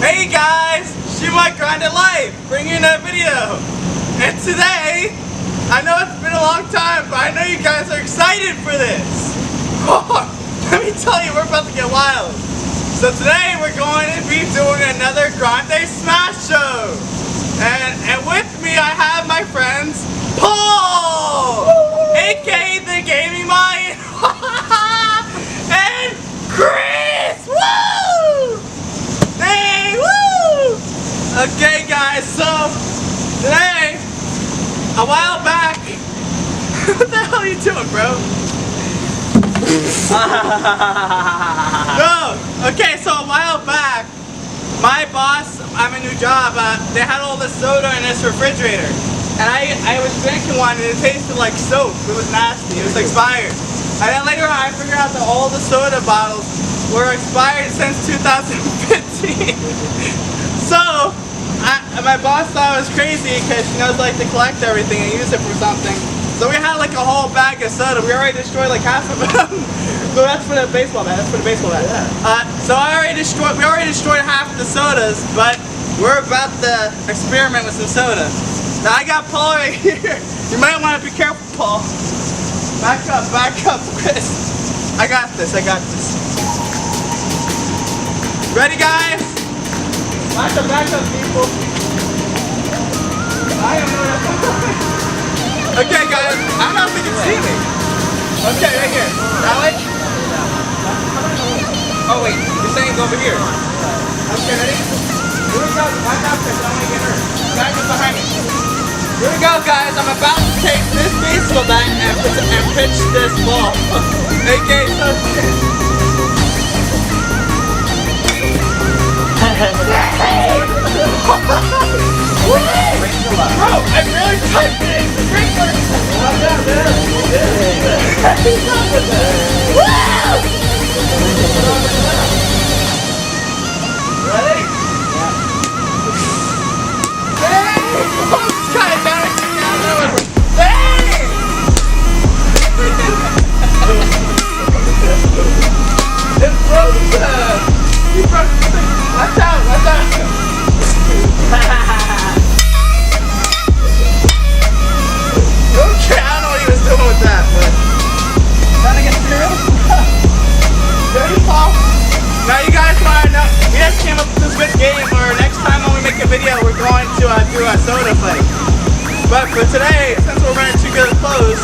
Hey guys, GRANDE Life, bringing a video. And today, I know it's been a long time, but I know you guys are excited for this. Let me tell you, we're about to get wild. So today we're going to be doing another GRANDE SMASH show. And with me I have my friends, Paul, aka the Gaming Mind, and Chris. Woo! Hey, woo! Okay guys, so today, a while back, what the hell are you doing, bro? No, okay, so a while back, my boss, I'm a new job, they had all this soda in this refrigerator. And I was drinking one and it tasted like soap. It was nasty, it was expired. And then later on I figured out that all the soda bottles were expired since 2015. So, my boss thought it was crazy because she knows like to collect everything and use it for something. So we had like a whole bag of soda. We already destroyed like half of them. So that's for the baseball bat. That's for the baseball bat. Yeah. So we already destroyed half of the sodas, but we're about to experiment with some soda. Now I got Paul right here. You might want to be careful, Paul. Back up, Chris. I got this. Ready, guys? Back up, people. Okay, guys. I don't know if you can see me. Okay, right here. That way? Oh, wait. You're saying go over here. Okay, ready? Here we go. Back up, Chris. I don't want to get hurt. Back up behind me. Here we go, guys. I'm about to take this baseball bat and pitch this ball. Okay, so... Bro, I'm really typing it. Sprinkler. Ready? It's kind of bouncing down. Hey! It's frozen. You broke something. Watch out. Okay, I don't know what he was doing with that, but trying to get through. Ready, Paul? Now you guys want to know, we just came up with this good game where next time when we make a video, we're going to do a soda fight. But for today, since we're running too good clothes,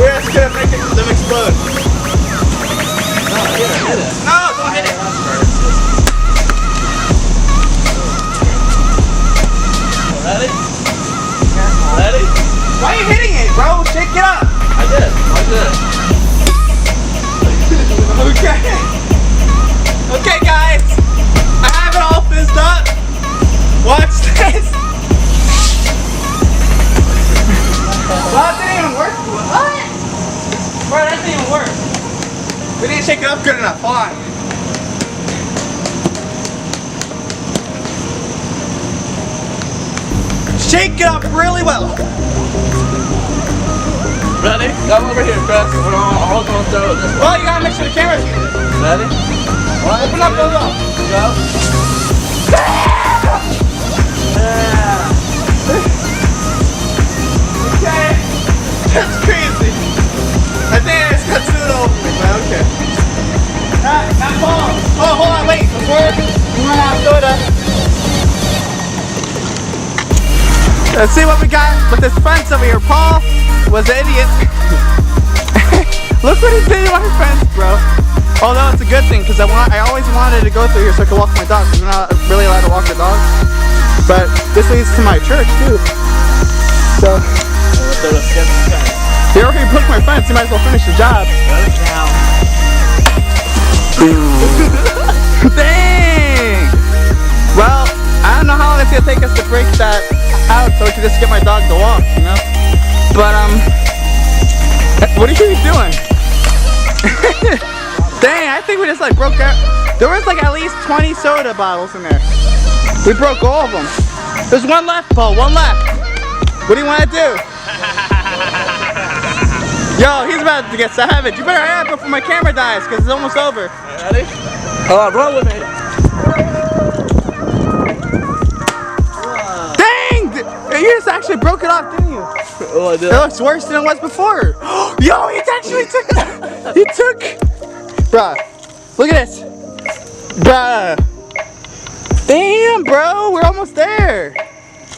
we're just going to make them explode. Hit it. No, don't hit it. Ready? Ready? Why are you hitting it, bro? Shake it up. I did. Okay. Okay, guys. I have it all fizzed up. Watch this. Well, it didn't even work. What? Bro, that didn't even work. We didn't shake it up good enough. Hold on. Shake it up really well. Ready? Come over here, Chris. I'll hold on to this one. Well, you gotta make sure the camera's here. Ready? Open up those up. Go. Yeah. Okay. That's crazy. I think I just got too over me, but okay. Now, Paul. Oh, hold on, wait. Before we run out of soda. Let's see what we got with this fence over here. Paul was an idiot. Look what he did to my fence, bro. Although it's a good thing because I always wanted to go through here so I could walk my dog because we're not really allowed to walk the dog. But this leads to my church too. So he already broke my fence. He might as well finish the job. Dang! Well, I don't know how long it's gonna take us to break that out so we can just get my dog to walk, you know? But what are you doing? Dang, I think we just like broke out. There was like at least 20 soda bottles in there. We broke all of them. There's one left, Paul, one left. What do you want to do? Yo, he's about to get savage. You better hurry up before my camera dies, because it's almost over. Ready? Hold on, roll with me. off, didn't you? Oh, I did. It looks worse than it was before. Yo, he actually took that. He took. Bruh, look at this. Bruh. Damn, bro, we're almost there.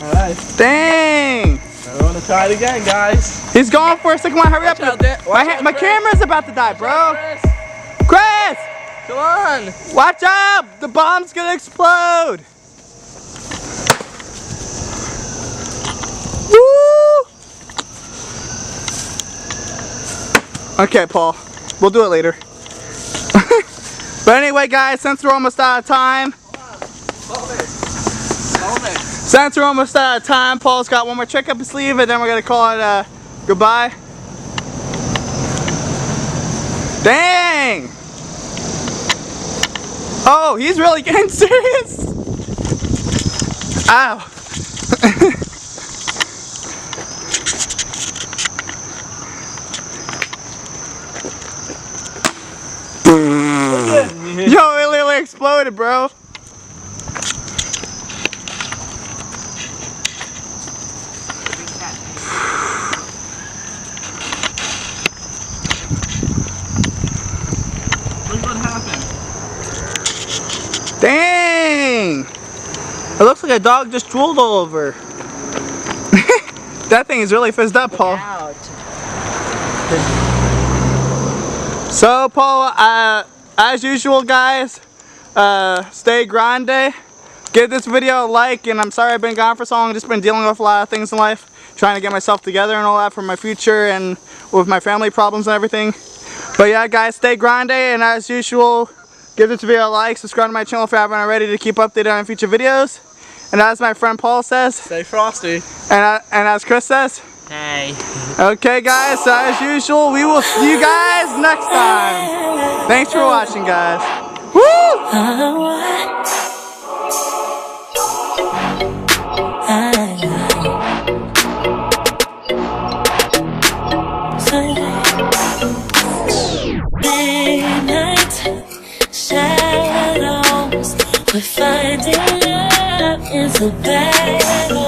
Alright. Dang. I want to try it again, guys. He's going for a second one. Hurry up. Watch out, My camera's about to die, bro. Chris! Come on. Watch out! The bomb's gonna explode. Woo! Okay, Paul. We'll do it later. But anyway, guys, since we're almost out of time. Since we're almost out of time, Paul's got one more trick up his sleeve, and then we're gonna call it goodbye. Dang! Oh, he's really getting serious. Ow! Yo, it literally exploded, bro. Look what happened. Dang! It looks like a dog just drooled all over. That thing is really fizzed up, Paul. So, Paul, as usual, guys, stay grande. Give this video a like, and I'm sorry I've been gone for so long. I've just been dealing with a lot of things in life, trying to get myself together and all that for my future and with my family problems and everything. But yeah, guys, stay grande, and as usual, give this video a like, subscribe to my channel if you haven't already to keep updated on future videos. And as my friend Paul says, stay frosty. And as Chris says, hey. Okay, guys, so as usual, we will see you guys next time. Thanks for watching, guys. Woo! Midnight shadows, we're finding love is a battle.